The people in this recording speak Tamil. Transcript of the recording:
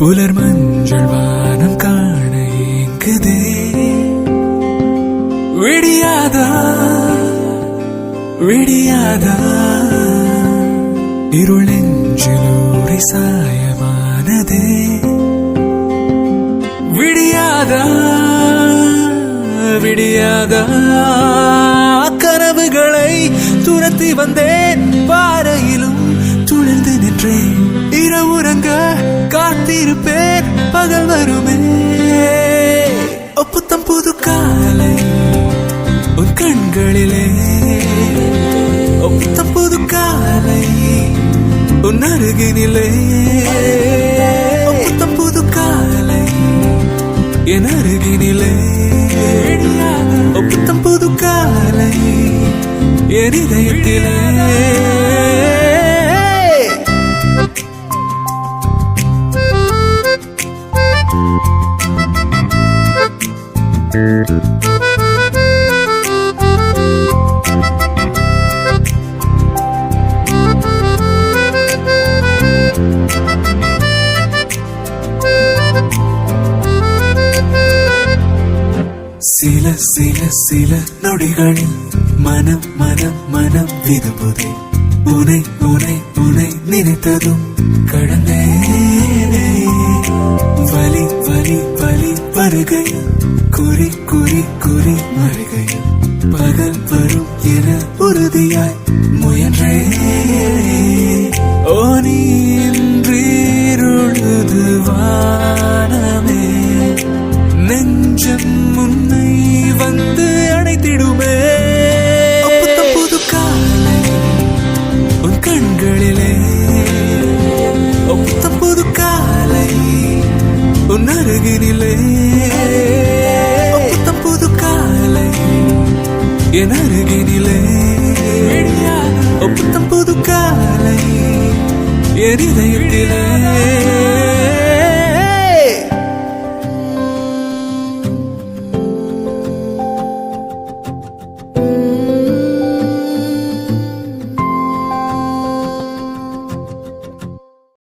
புலர் மஞ்சள் வானம் காண ஏங்குதே. விடியாதா விடியாதா இருள் நெஞ்சிலூரை சாயமானதே. விடியாதா விடியாதா கனவுகளை துரத்தி வந்தேன். பாறையிலும் துளிர்ந்து நின்றேன். இரவுறங்க காத்திருப்பேன். பகல் வருமே புத்தம் புது காலை உன் கண்களிலே. புத்தம் புது காலை உன் அருகினிலே. புத்தம் புது காலை என் அருகினிலே. புத்தம் புது காலை என் இதயத்திலே. சில சில சில நொடிகளில் மனம் மனம் மனம் விரும்புதே. உனை உனை உனை நினைத்ததும் கடந்தேனே. வலி வலி வலி வருகையில் குறி குறி குறி மறுகையில் பகல் வரும் என உறுதியாய் முயன்றே. ஓ நீ இன்றீருழுது வானமே. நெஞ்சம் முன்னை வந்து அணைத்திடுமே. புத்தம் புது காலை உன் கண்களிலே. புத்தம் புது காலை உன் அருகினிலே. புத்தம் புது காலை என் அருகினிலே. புத்தம் புது காலை என் இதயத்திலே.